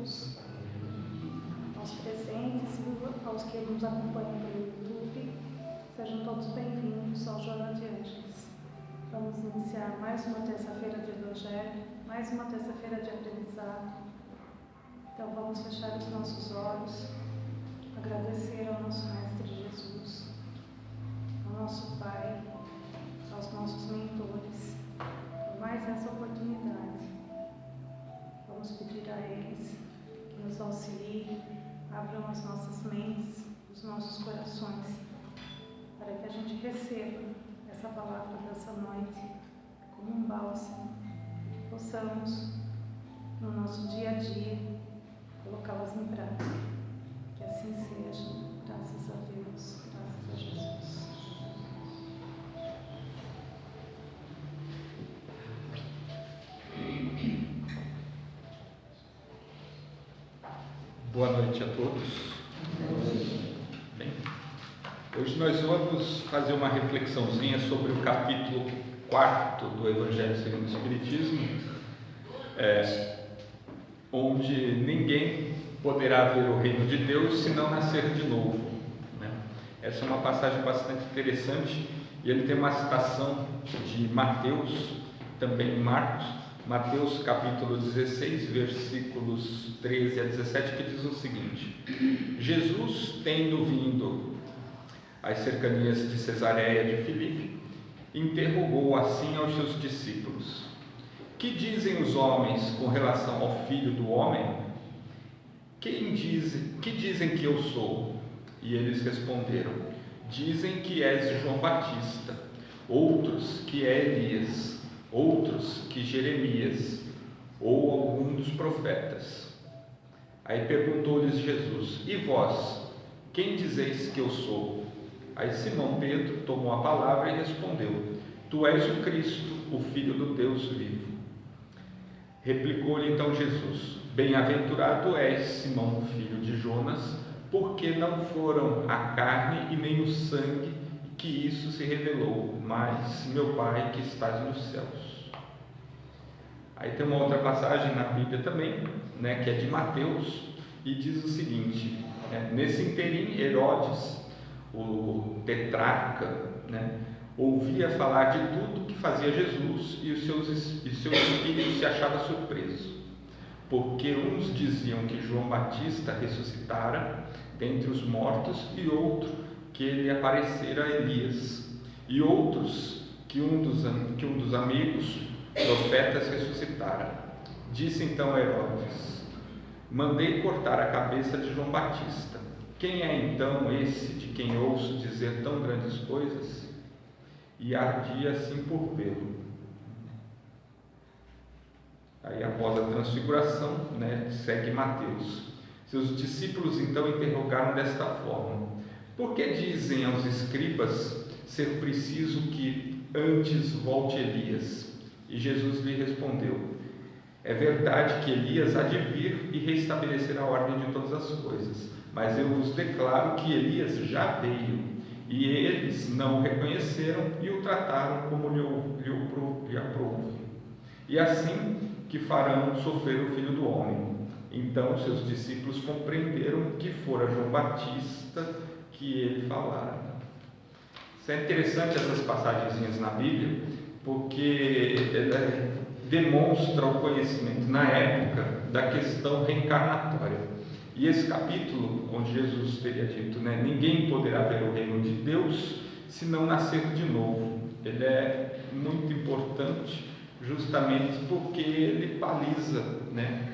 Jesus, aos presentes e aos que nos acompanham pelo YouTube. Sejam todos bem-vindos ao Jornada de Ângeles. Vamos iniciar mais uma terça-feira de Evangelho, mais uma terça-feira de aprendizado. Então vamos fechar os nossos olhos, agradecer ao nosso Mestre Jesus, ao nosso Pai, aos nossos mentores, por mais essa oportunidade. Vamos pedir a eles que nos auxiliem, abram as nossas mentes, os nossos corações, para que a gente receba essa palavra dessa noite como um bálsamo, possamos, no nosso dia a dia, colocá-las em prática. Que assim seja, graças a Deus, graças a Jesus. Boa noite a todos. Bem, hoje nós vamos fazer uma reflexãozinha sobre o capítulo 4 do Evangelho segundo o Espiritismo, onde ninguém poderá ver o reino de Deus se não nascer de novo, né? Essa é uma passagem bastante interessante e ele tem uma citação de Mateus, também em Marcos, Mateus capítulo 16, versículos 13 a 17, que diz o seguinte: Jesus, tendo vindo às cercanias de Cesareia de Filipe, interrogou assim aos seus discípulos: que dizem os homens com relação ao Filho do Homem? Que dizem que eu sou? E eles responderam: dizem que és João Batista, outros que é Elias, outros que Jeremias ou algum dos profetas. Aí perguntou-lhes Jesus: e vós, quem dizeis que eu sou? Aí Simão Pedro tomou a palavra e respondeu: tu és o Cristo, o Filho do Deus vivo. Replicou-lhe então Jesus: bem-aventurado és, Simão, filho de Jonas, porque não foram a carne e nem o sangue que isso se revelou, mas meu Pai que estás nos céus. Aí tem uma outra passagem na Bíblia também, né, que é de Mateus, e diz o seguinte: nesse interim, Herodes, o tetrarca, né, ouvia falar de tudo que fazia Jesus e seu espírito se achava surpreso, porque uns diziam que João Batista ressuscitara dentre os mortos e outro que ele aparecera a Elias, e outros que um dos amigos profetas ressuscitara. Disse então Herodes: mandei cortar a cabeça de João Batista. Quem é então esse de quem ouço dizer tão grandes coisas? E ardia assim por vê-lo. Aí após a transfiguração, né, segue Mateus. Seus discípulos então interrogaram desta forma: por que dizem aos escribas ser preciso que antes volte Elias? E Jesus lhe respondeu: é verdade que Elias há de vir e restabelecer a ordem de todas as coisas, mas eu vos declaro que Elias já veio, e eles não o reconheceram e o trataram como lhe aprouve. E assim que farão sofrer o Filho do Homem. Então seus discípulos compreenderam que fora João Batista que ele falara. Isso é interessante, essas passagenzinhas na Bíblia, porque demonstra o conhecimento na época da questão reencarnatória. E esse capítulo, onde Jesus teria dito, né, ninguém poderá ver o reino de Deus se não nascer de novo, ele é muito importante justamente porque ele baliza, né,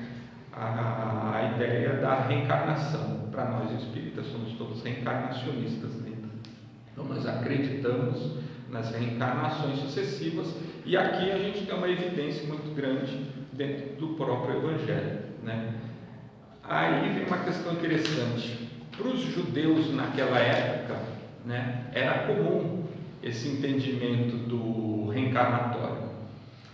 a ideia da reencarnação. Para nós espíritas somos todos reencarnacionistas, né? Então nós acreditamos nas reencarnações sucessivas, e aqui a gente tem uma evidência muito grande dentro do próprio Evangelho, né? Aí vem uma questão interessante. Para os judeus naquela época, né, era comum esse entendimento do reencarnatório.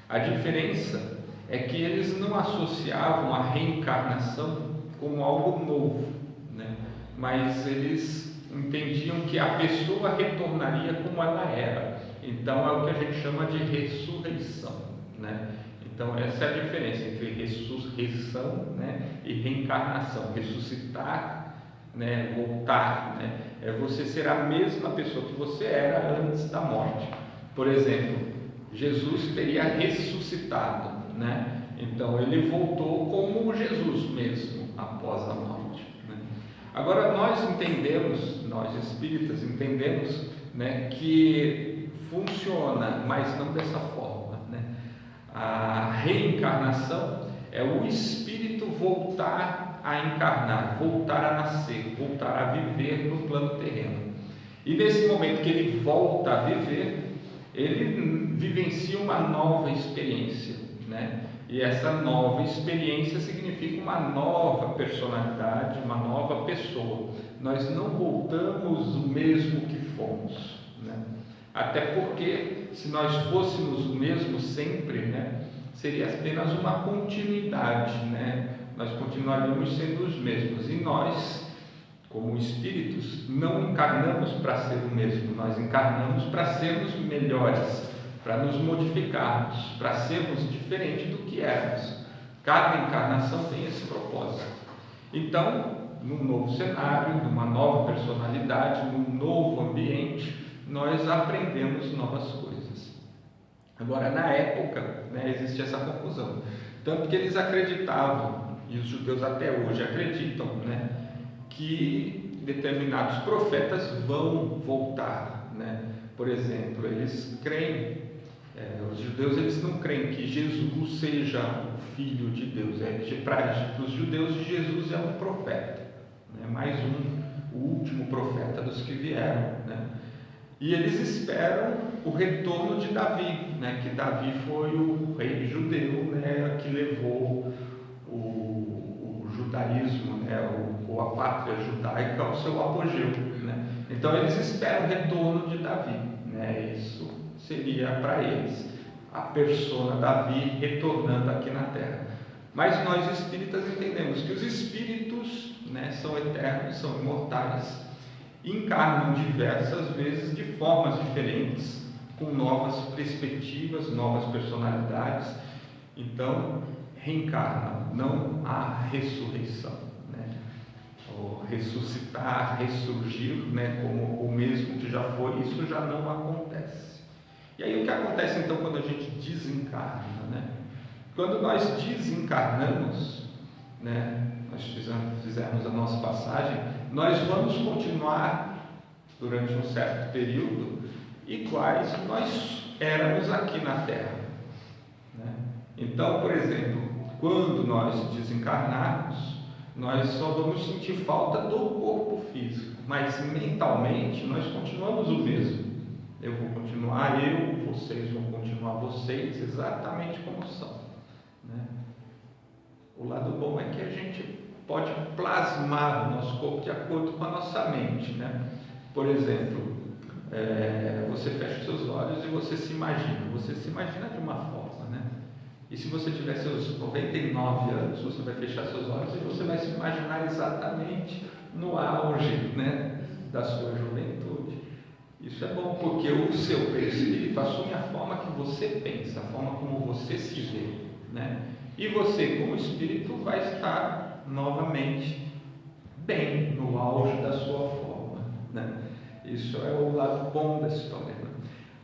A diferença é que eles não associavam a reencarnação como algo novo, né, mas eles entendiam que a pessoa retornaria como ela era. Então é o que a gente chama de ressurreição, né? Então essa é a diferença entre ressurreição, né, e reencarnação. Ressuscitar, né, voltar, né, é você ser a mesma pessoa que você era antes da morte. Por exemplo, Jesus teria ressuscitado, né? Então ele voltou como Jesus mesmo após a morte, né? Agora nós entendemos, nós espíritas entendemos, né, que funciona, mas não dessa forma, né? A reencarnação é o espírito voltar a encarnar, voltar a nascer, voltar a viver no plano terreno. E nesse momento que ele volta a viver, ele vivencia uma nova experiência, né? E essa nova experiência significa uma nova personalidade, uma nova pessoa. Nós não voltamos o mesmo que fomos, né? Até porque, se nós fôssemos o mesmo sempre, né, seria apenas uma continuidade, né? Nós continuaríamos sendo os mesmos. E nós, como espíritos, não encarnamos para ser o mesmo, nós encarnamos para sermos melhores, para nos modificarmos, para sermos diferentes do que éramos. Cada encarnação tem esse propósito. Então, num novo cenário, numa nova personalidade, num novo ambiente, nós aprendemos novas coisas. Agora, na época, né, existe essa confusão. Tanto que eles acreditavam, e os judeus até hoje acreditam, né, que determinados profetas vão voltar, né? Por exemplo, eles creem, os judeus eles não creem que Jesus seja o Filho de Deus. Para os judeus, Jesus é um profeta, né? Mais o último profeta dos que vieram, né? E eles esperam o retorno de Davi, né? Que Davi foi o rei judeu, né? Que levou o judaísmo, né? Ou a pátria judaica ao seu apogeu, né? Então eles esperam o retorno de Davi, né? Isso seria para eles a persona Davi retornando aqui na Terra. Mas nós espíritas entendemos que os espíritos, né, são eternos, são imortais, encarnam diversas vezes de formas diferentes, com novas perspectivas, novas personalidades. Então reencarnam, não há ressurreição, né? Ou ressuscitar, ressurgir, né, como o mesmo que já foi, isso já não acontece. E aí o que acontece então quando a gente desencarna, né? Quando nós desencarnamos, né, nós fizermos a nossa passagem, nós vamos continuar durante um certo período iguais nós éramos aqui na Terra, né? Então, por exemplo, quando nós desencarnarmos, nós só vamos sentir falta do corpo físico, mas mentalmente nós continuamos o mesmo. Eu vou continuar eu, vocês vão continuar vocês, exatamente como são, né? O lado bom é que a gente pode plasmar o nosso corpo de acordo com a nossa mente, né? Por exemplo, você fecha os seus olhos e você se imagina de uma forma, né? E se você tiver seus 99 anos, você vai fechar seus olhos e você vai se imaginar exatamente no auge, né, da sua juventude. Isso é bom, porque o seu perispírito assume a forma que você pensa, a forma como você se vê, né? E você, como espírito, vai estar novamente bem no auge da sua forma, né? Isso é o lado bom da história, né?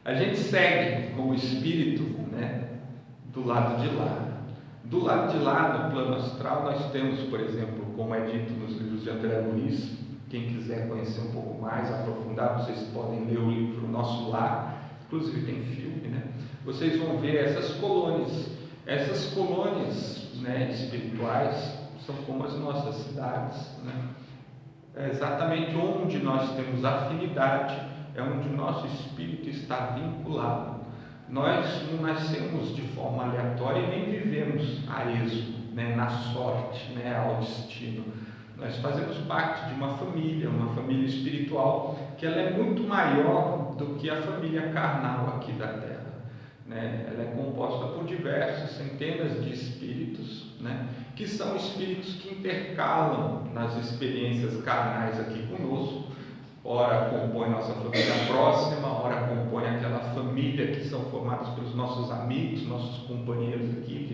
A gente segue como espírito, né, do lado de lá. Do lado de lá, no plano astral, nós temos, por exemplo, como é dito nos livros de André Luiz. Quem quiser conhecer um pouco mais, aprofundar, vocês podem ler o livro Nosso Lar, inclusive tem filme, né? Vocês vão ver essas colônias. Essas colônias, né, espirituais são como as nossas cidades, né? É exatamente onde nós temos afinidade, é onde o nosso espírito está vinculado. Nós não nascemos de forma aleatória e nem vivemos a esmo, né, na sorte, né, ao destino. Nós fazemos parte de uma família espiritual, que ela é muito maior do que a família carnal aqui da Terra, né? Ela é composta por diversos, centenas de espíritos, né, que são espíritos que intercalam nas experiências carnais aqui conosco. Ora compõe nossa família próxima, ora compõe aquela família que são formadas pelos nossos amigos, nossos companheiros aqui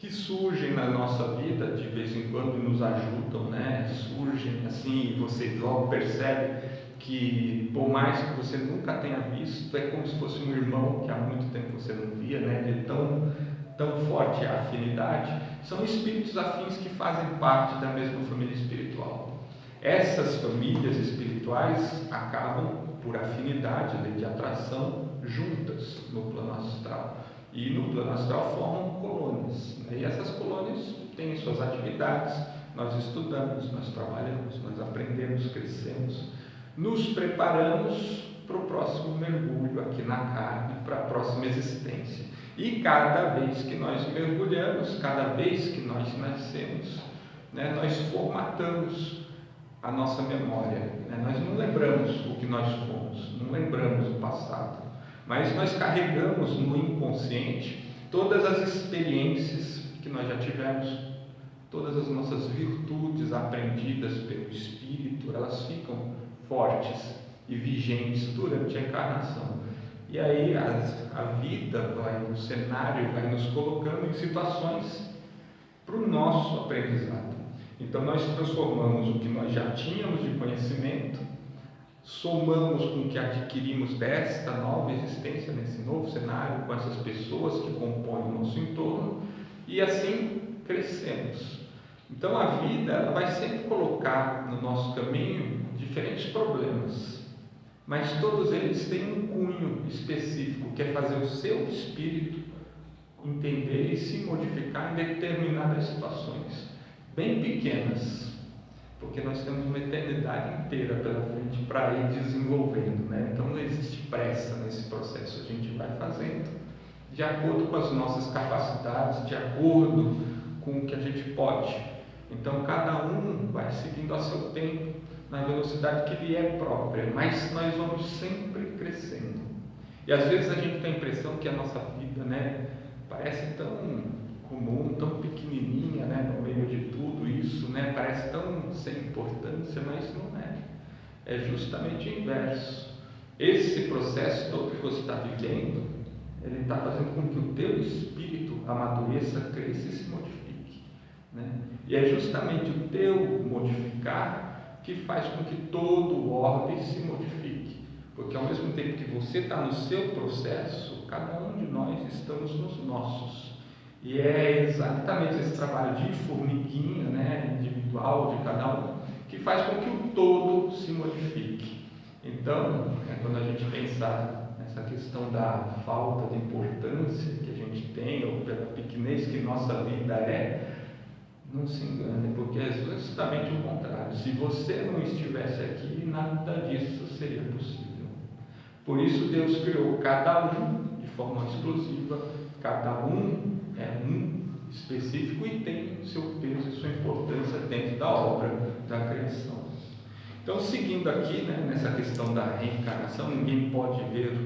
que surgem na nossa vida de vez em quando e nos ajudam, né? Surgem assim, você logo percebe que, por mais que você nunca tenha visto, é como se fosse um irmão que há muito tempo você não via, né? De tão forte a afinidade. São espíritos afins que fazem parte da mesma família espiritual. Essas famílias espirituais acabam por afinidade, de atração, juntas no plano astral. E no plano astral formam colônias, né? E essas colônias têm suas atividades, nós estudamos, nós trabalhamos, nós aprendemos, crescemos, nos preparamos para o próximo mergulho aqui na carne, para a próxima existência. E cada vez que nós mergulhamos, cada vez que nós nascemos, né, nós formatamos a nossa memória, né? Nós não lembramos o que nós fomos, não lembramos o passado, mas nós carregamos no inconsciente todas as experiências que nós já tivemos, todas as nossas virtudes aprendidas pelo Espírito, elas ficam fortes e vigentes durante a encarnação. E aí a vida o cenário vai nos colocando em situações para o nosso aprendizado. Então nós transformamos o que nós já tínhamos de conhecimento, somamos com o que adquirimos desta nova existência, nesse novo cenário, com essas pessoas que compõem o nosso entorno, e assim crescemos. Então a vida ela vai sempre colocar no nosso caminho diferentes problemas, mas todos eles têm um cunho específico, que é fazer o seu espírito entender e se modificar em determinadas situações, bem pequenas, porque nós temos uma eternidade inteira pela frente para ir desenvolvendo, né? Então não existe pressa nesse processo, a gente vai fazendo de acordo com as nossas capacidades, de acordo com o que a gente pode. Então cada um vai seguindo a seu tempo, na velocidade que lhe é própria, mas nós vamos sempre crescendo. E às vezes a gente tem a impressão que a nossa vida, né, parece tão comum, tão pequenininha, né, no meio de tudo isso, né, parece tão sem importância, mas não é. É justamente o inverso. Esse processo todo que você está vivendo, ele está fazendo com que o teu espírito amadureça, cresça e se modifique, né? E é justamente o teu modificar que faz com que todo o orbe se modifique, porque ao mesmo tempo que você está no seu processo, cada um de nós estamos nos nossos, e é exatamente esse trabalho de formiguinha, né, individual de cada um, que faz com que o todo se modifique. Então, quando a gente pensar nessa questão da falta de importância que a gente tem, ou pela pequenez que nossa vida é, não se engane, porque é justamente o contrário. Se você não estivesse aqui, nada disso seria possível. Por isso Deus criou cada um de forma exclusiva, cada um é um específico e tem seu peso e sua importância dentro da obra da criação. Então, seguindo aqui, né, nessa questão da reencarnação, ninguém pode ver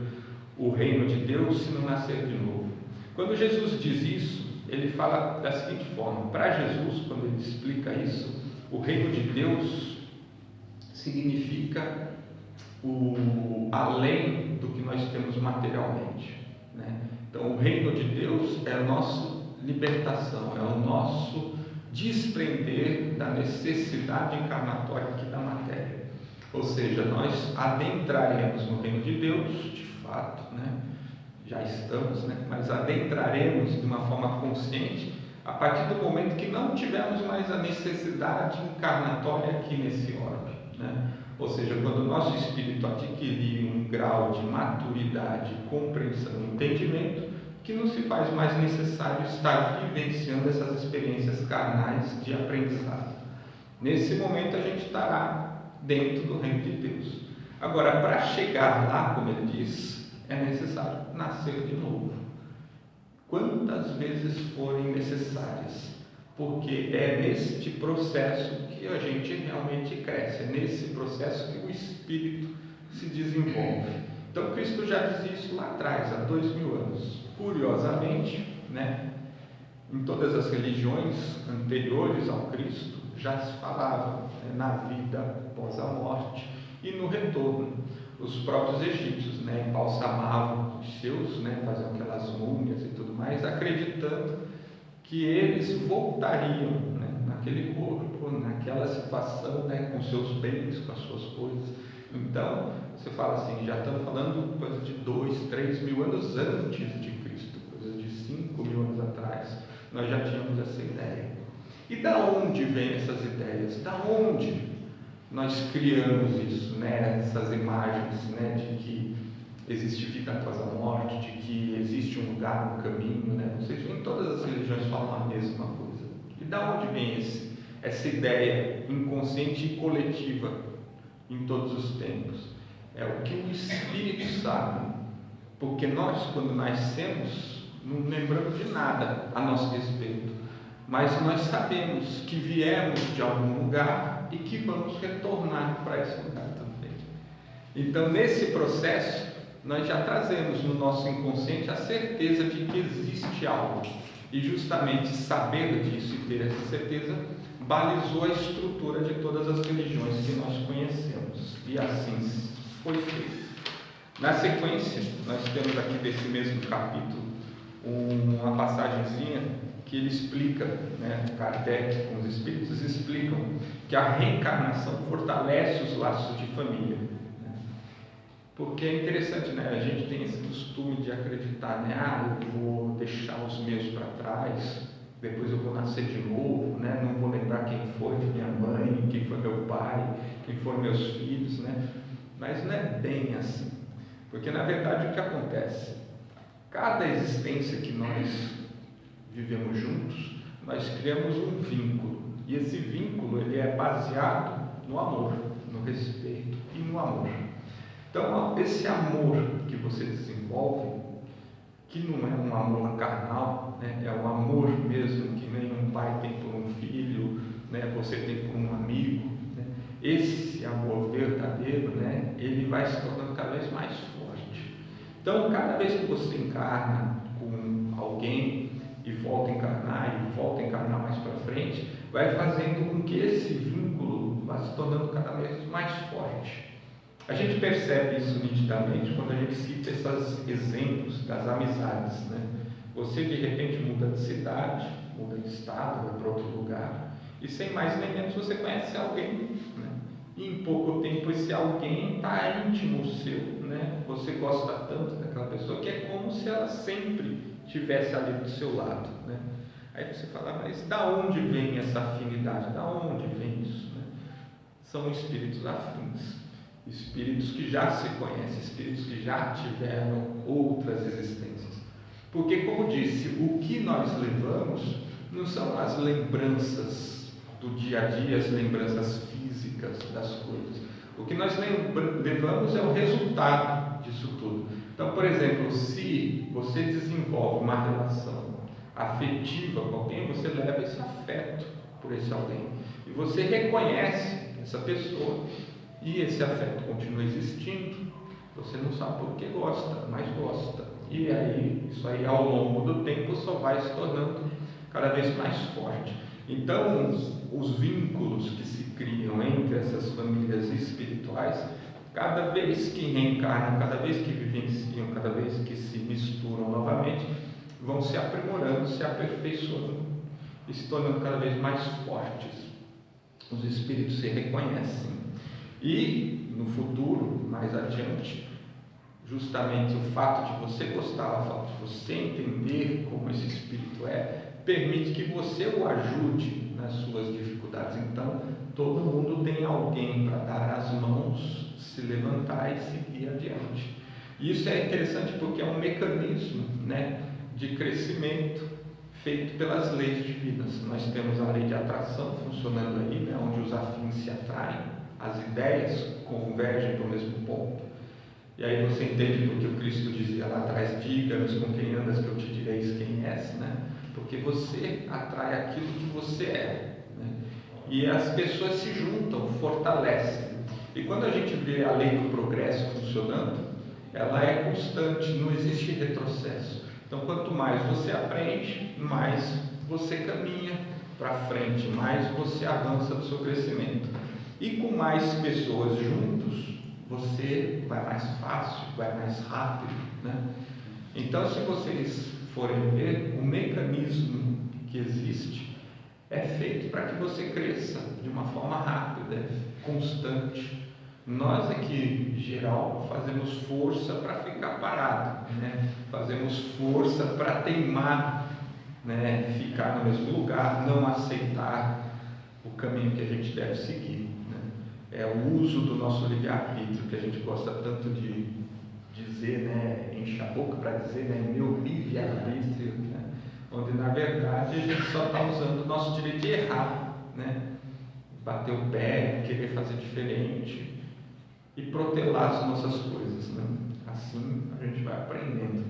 o reino de Deus se não nascer de novo. Quando Jesus diz isso, ele fala da seguinte forma: para Jesus, quando ele explica isso, o reino de Deus significa o além do que nós temos materialmente, né? Então o reino de Deus é a nossa libertação, é o nosso desprender da necessidade encarnatória aqui da matéria. Ou seja, nós adentraremos no reino de Deus, de fato, né? Já estamos, né? Mas adentraremos de uma forma consciente a partir do momento que não tivermos mais a necessidade encarnatória aqui nesse orbe, né? Ou seja, quando o nosso espírito adquirir um grau de maturidade, compreensão e entendimento, que não se faz mais necessário estar vivenciando essas experiências carnais de aprendizado. Nesse momento a gente estará dentro do reino de Deus. Agora, para chegar lá, como ele diz, é necessário nascer de novo. Quantas vezes forem necessárias, porque é neste processo que a gente realmente cresce, é nesse processo que o espírito se desenvolve. Então Cristo já dizia isso lá atrás, há 2000 anos. Curiosamente, né, em todas as religiões anteriores ao Cristo já se falava, né, na vida após a morte e no retorno. Os próprios egípcios, né, embalsamavam os seus, né, faziam aquelas múmias e tudo mais, acreditando que eles voltariam, né, naquele corpo, naquela situação, né, com seus bens, com as suas coisas. Então, você fala assim, já estamos falando coisa de 2, 3 mil anos antes de Cristo, coisa de 5 mil anos atrás, nós já tínhamos essa ideia. E da onde vêm essas ideias? Da onde nós criamos isso, né? Essas imagens, né? De que existe vida após a morte, de que existe um lugar no caminho, né? Vocês veem, todas as religiões falam a mesma coisa. E da onde vem essa ideia inconsciente e coletiva em todos os tempos? É o que o Espírito sabe, porque nós, quando nascemos, não lembramos de nada a nosso respeito, mas nós sabemos que viemos de algum lugar e que vamos retornar para esse lugar também. Então, nesse processo, nós já trazemos no nosso inconsciente a certeza de que existe algo, e justamente saber disso e ter essa certeza balizou a estrutura de todas as religiões que nós conhecemos, e assim foi feito. Na sequência, nós temos aqui desse mesmo capítulo uma passagenzinha que ele explica, né, Kardec com os espíritos explicam que a reencarnação fortalece os laços de família, né? Porque é interessante, né? A gente tem esse costume de acreditar, né? Eu vou deixar os meus para trás, depois eu vou nascer de novo, né? Não vou lembrar quem foi minha mãe, quem foi meu pai, quem foram meus filhos, né? Mas não é bem assim, porque na verdade o que acontece? Cada existência que nós vivemos juntos, nós criamos um vínculo, e esse vínculo ele é baseado no amor, no respeito e no amor. Então, esse amor que você desenvolve, que não é um amor carnal, né? É um amor mesmo que nem um pai tem por um filho, né? Você tem por um amigo, né? Esse amor verdadeiro, né? Ele vai se tornando cada vez mais forte. Então, cada vez que você encarna com alguém e volta a encarnar mais para frente, vai fazendo com que esse vínculo vá se tornando cada vez mais forte. A gente percebe isso nitidamente quando a gente cita esses exemplos das amizades, né? Você de repente muda de cidade, muda de estado, vai para outro lugar, e sem mais nem menos você conhece alguém, né? E em pouco tempo esse alguém está íntimo seu, né? Você gosta tanto daquela pessoa que é como se ela sempre estivesse ali do seu lado, né? Aí você fala, mas da onde vem essa afinidade? Da onde vem isso, né? São espíritos afins, espíritos que já se conhecem, espíritos que já tiveram outras existências. Porque, como disse, o que nós levamos não são as lembranças do dia a dia, as lembranças físicas das coisas. O que nós levamos é o resultado disso tudo. Então, por exemplo, se você desenvolve uma relação afetiva com alguém, você leva esse afeto por esse alguém. E você reconhece essa pessoa e esse afeto continua existindo. Você não sabe por que gosta, mas gosta. E aí, isso aí ao longo do tempo só vai se tornando cada vez mais forte. Então, os vínculos que se criam entre essas famílias espirituais, cada vez que reencarnam, cada vez que vivenciam, cada vez que se misturam novamente, vão se aprimorando, se aperfeiçoando e se tornando cada vez mais fortes. Os espíritos se reconhecem. E no futuro, mais adiante, justamente o fato de você gostar, o fato de você entender como esse espírito permite que você o ajude nas suas dificuldades. Então, todo mundo tem alguém para dar as mãos, se levantar e seguir adiante. E isso é interessante porque é um mecanismo, né, de crescimento feito pelas leis divinas. Nós temos a lei de atração funcionando aí, né, onde os afins se atraem, as ideias convergem para o mesmo ponto. E aí você entende porque o Cristo dizia lá atrás, diga-nos com quem andas que eu te direis quem és, né? Porque você atrai aquilo que você é, né? E as pessoas se juntam, fortalecem. E quando a gente vê a lei do progresso funcionando, ela é constante, não existe retrocesso. Então, quanto mais você aprende, mais você caminha para frente, mais você avança no seu crescimento. E com mais pessoas juntos, você vai mais fácil, vai mais rápido, né? Então, se vocês forem ver, o mecanismo que que existe é feito para que você cresça de uma forma rápida, constante. Nós aqui, em geral, fazemos força para ficar parado, né? Fazemos força para teimar, né? Ficar no mesmo lugar, não aceitar o caminho que a gente deve seguir, né? É o uso do nosso livre-arbítrio, que a gente gosta tanto de dizer, né? Enche a boca para dizer, né? Meu livre-arbítrio, né? Onde na verdade a gente só está usando o nosso direito de errar, né? Bater o pé, querer fazer diferente e protelar as nossas coisas, né? Assim a gente vai aprendendo.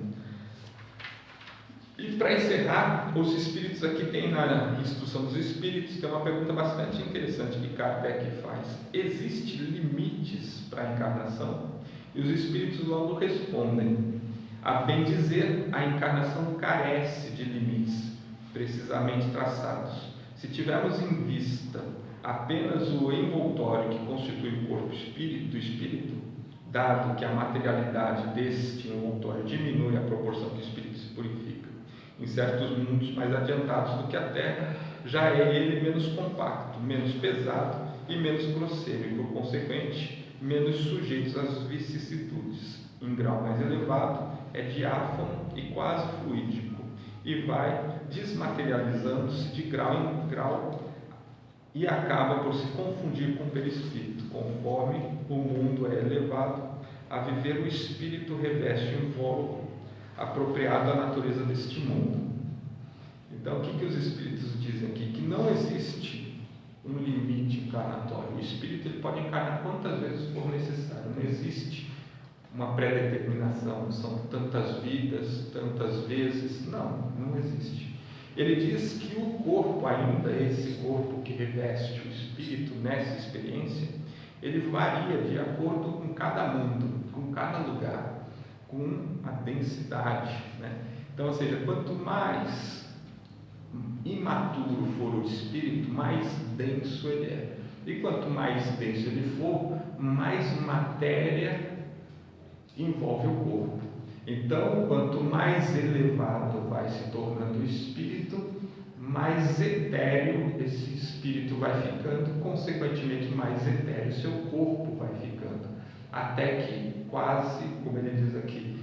E para encerrar, os espíritos aqui tem na instrução dos espíritos, tem uma pergunta bastante interessante que Kardec faz: existe limites para a encarnação? E os espíritos logo respondem: a bem dizer, a encarnação carece de limites precisamente traçados. Se tivermos em vista apenas o envoltório que constitui o corpo do espírito, dado que a materialidade deste envoltório diminui à proporção que o espírito se purifica, em certos mundos mais adiantados do que a Terra, já é ele menos compacto, menos pesado e menos grosseiro, e por consequente, menos sujeito às vicissitudes. Em grau mais elevado, é diáfano e quase fluídico, e vai desmaterializando-se de grau em grau e acaba por se confundir com o perispírito. Conforme o mundo é elevado a viver, o espírito reveste um invólucro apropriado à natureza deste mundo. Então, o que os espíritos dizem aqui? Que não existe um limite encarnatório. O espírito ele pode encarnar quantas vezes for necessário. Não existe uma pré-determinação, são tantas vidas, tantas vezes. Não existe. Ele diz que o corpo, ainda esse corpo que reveste o espírito nessa experiência, ele varia de acordo com cada mundo, com cada lugar, com a densidade, né? Então, ou seja, quanto mais imaturo for o espírito, mais denso ele é. E quanto mais denso ele for, mais matéria envolve o corpo. Então, quanto mais elevado vai se tornando o espírito, mais etéreo esse espírito vai ficando, consequentemente mais etéreo seu corpo vai ficando, até que quase, como ele diz aqui,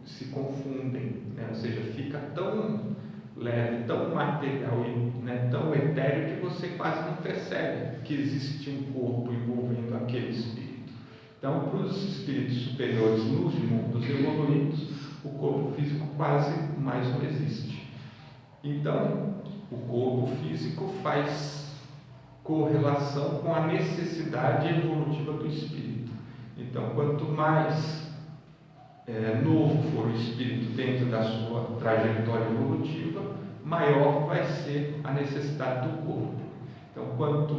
se confundem, né? Ou seja, fica tão leve, tão material, né? Tão etéreo que você quase não percebe que existe um corpo envolvendo aquele espírito. Então, para os espíritos superiores nos mundos evoluídos, o corpo físico quase mais não existe. Então, o corpo físico faz correlação com a necessidade evolutiva do espírito. Então, quanto mais novo for o espírito dentro da sua trajetória evolutiva, maior vai ser a necessidade do corpo. Então, quanto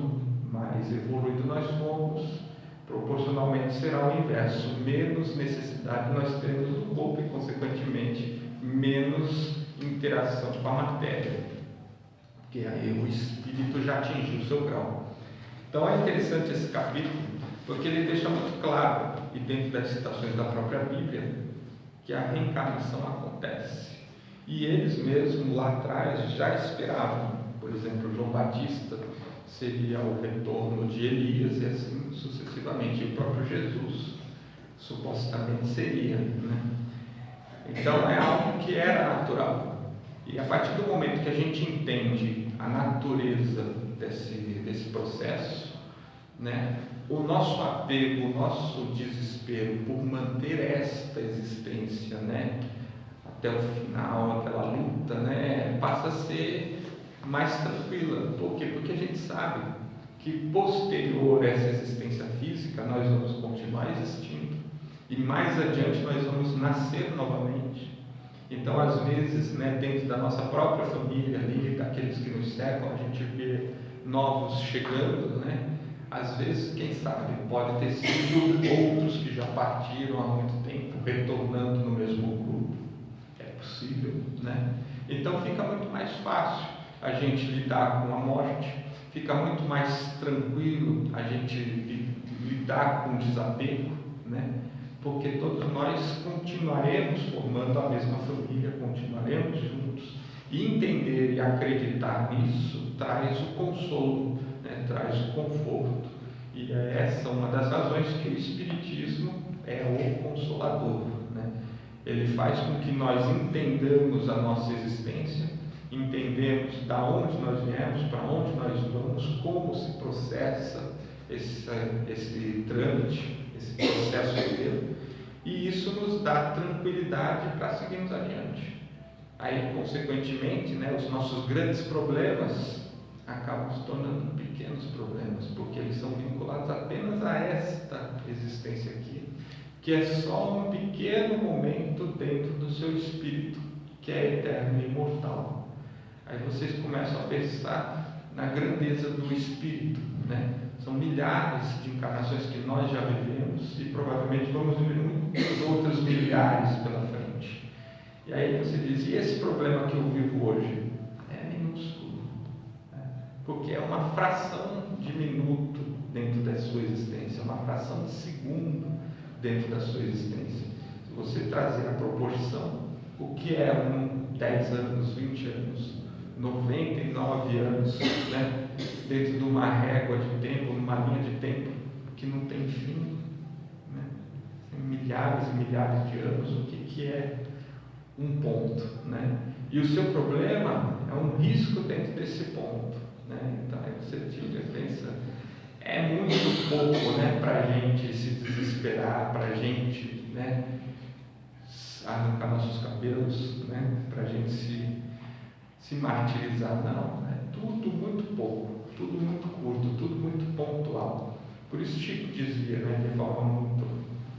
mais evoluído nós formos, proporcionalmente será o inverso, menos necessidade nós teremos do corpo e, consequentemente, menos interação com a matéria, porque aí o espírito já atingiu o seu grau. Então é interessante esse capítulo, porque ele deixa muito claro, e dentro das citações da própria Bíblia, que a reencarnação acontece. E eles mesmos lá atrás já esperavam. Por exemplo, João Batista seria o retorno de Elias e assim sucessivamente. E o próprio Jesus supostamente seria, né? Então é algo que era natural. E a partir do momento que a gente entende a natureza desse processo, né, o nosso apego, o nosso desespero por manter esta existência, né, até o final, aquela luta, né, passa a ser mais tranquila. Por quê? Porque a gente sabe que posterior a essa existência física nós vamos continuar existindo e mais adiante nós vamos nascer novamente. Então, às vezes, né, dentro da nossa própria família ali, daqueles que nos cercam, a gente vê novos chegando, né? Às vezes, quem sabe, pode ter sido outros que já partiram há muito tempo, retornando no mesmo grupo. É possível, né? Então, fica muito mais fácil a gente lidar com a morte, fica muito mais tranquilo a gente lidar com o desapego, né? Porque todos nós continuaremos formando a mesma família, continuaremos juntos E entender e acreditar nisso traz o consolo, né? Traz o conforto. E essa é uma das razões que o Espiritismo é o Consolador, né? Ele faz com que nós entendamos a nossa existência, entendemos da onde nós viemos, para onde nós vamos, como se processa esse trâmite, esse processo inteiro, e isso nos dá tranquilidade para seguirmos adiante. Aí, consequentemente, né, os nossos grandes problemas acabam se tornando pequenos problemas, porque eles são vinculados apenas a esta existência aqui, que é só um pequeno momento dentro do seu espírito, que é eterno e imortal. Aí vocês começam a pensar na grandeza do espírito, né? São milhares de encarnações que nós já vivemos e provavelmente vamos viver muitas outras milhares pela frente. E aí você diz, e esse problema que eu vivo hoje? É minúsculo, né? Porque é uma fração de minuto dentro da sua existência, uma fração de segundo dentro da sua existência. Se você trazer a proporção, o que é 10 anos, 20 anos, 99 anos, né? Dentro de uma régua de tempo, numa linha de tempo que não tem fim, né? Tem milhares e milhares de anos, o que é um ponto, né? E o seu problema é um risco dentro desse ponto, né? Então aí você pensa, é muito pouco, né, para a gente se desesperar, para a gente, né, arrancar nossos cabelos, né, para a gente se martirizar. Não, é tudo muito pouco, tudo muito curto, tudo muito pontual. Por isso Chico dizia, né, de forma muito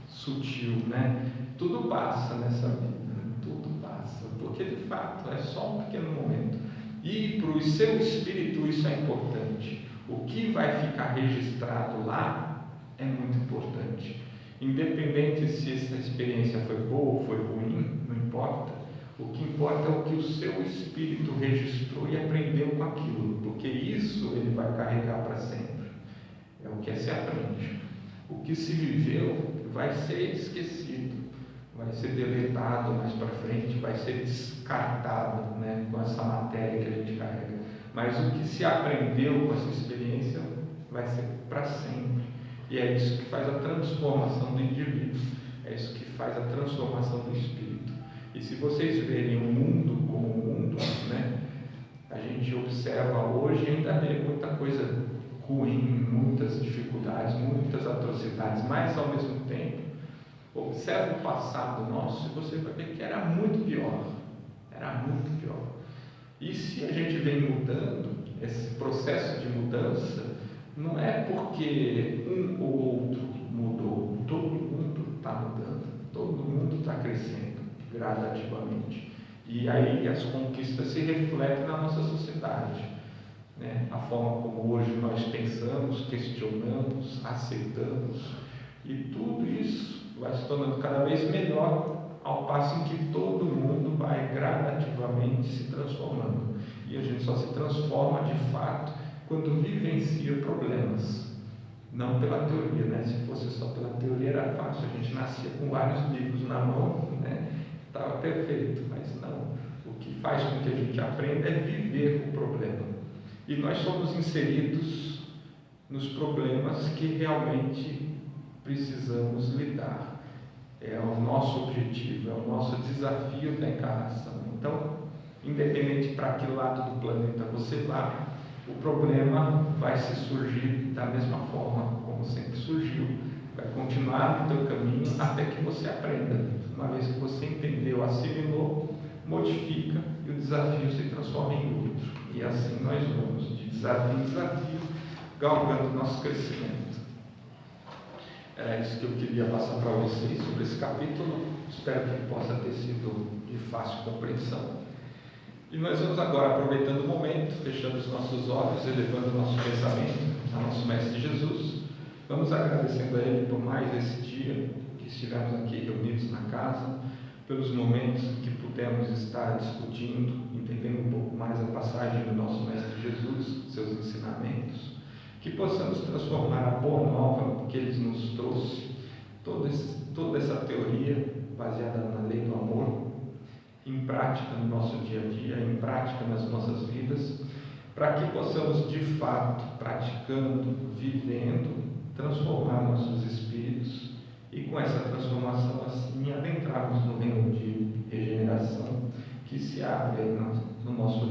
sutil, né, tudo passa nessa vida, tudo passa, porque de fato é só um pequeno momento. E para o seu espírito isso é importante. O que vai ficar registrado lá é muito importante. Independente se essa experiência foi boa ou foi ruim, não importa. O que importa é o que o seu espírito registrou e aprendeu com aquilo, porque isso ele vai carregar para sempre. É o que se aprende. O que se viveu vai ser esquecido, vai ser deletado mais para frente, vai ser descartado, né, com essa matéria que a gente carrega. Mas o que se aprendeu com essa experiência vai ser para sempre. E é isso que faz a transformação do indivíduo, é isso que faz a transformação do espírito. E se vocês verem o mundo como o mundo, né, a gente observa hoje e ainda vê muita coisa ruim, muitas dificuldades, muitas atrocidades, mas ao mesmo tempo, observa o passado nosso e você vai ver que era muito pior. Era muito pior. E se a gente vem mudando, esse processo de mudança não é porque um ou outro mudou, todo mundo está mudando, todo mundo está crescendo gradativamente. E aí as conquistas se refletem na nossa sociedade, né? A forma como hoje nós pensamos, questionamos, aceitamos, e tudo isso vai se tornando cada vez melhor, ao passo em que todo mundo vai gradativamente se transformando. E a gente só se transforma de fato quando vivencia problemas, não pela teoria, né? Se fosse só pela teoria era fácil, a gente nascia com vários livros na mão, né? Estava perfeito, mas não. O que faz com que a gente aprenda é viver o problema. E nós somos inseridos nos problemas que realmente precisamos lidar. É o nosso objetivo, é o nosso desafio da encarnação. Então, independente para que lado do planeta você vá, o problema vai se surgir da mesma forma como sempre surgiu. Vai continuar no teu caminho até que você aprenda. Uma vez que você entendeu, assimilou, modifica e o desafio se transforma em outro. E assim nós vamos, de desafio em desafio, galgando nosso crescimento. Era isso que eu queria passar para vocês sobre esse capítulo. Espero que possa ter sido de fácil compreensão. E nós vamos agora, aproveitando o momento, fechando os nossos olhos, elevando o nosso pensamento ao nosso Mestre Jesus. Vamos agradecendo a Ele por mais esse dia que estivemos aqui reunidos na casa, pelos momentos que pudemos estar discutindo, entendendo um pouco mais a passagem do nosso Mestre Jesus, seus ensinamentos. Que possamos transformar a boa nova que Ele nos trouxe, toda essa teoria baseada na lei do amor, em prática no nosso dia a dia, em prática nas nossas vidas, para que possamos de fato, praticando, vivendo, transformar nossos espíritos e com essa transformação assim adentrarmos no reino de regeneração que se abre no nosso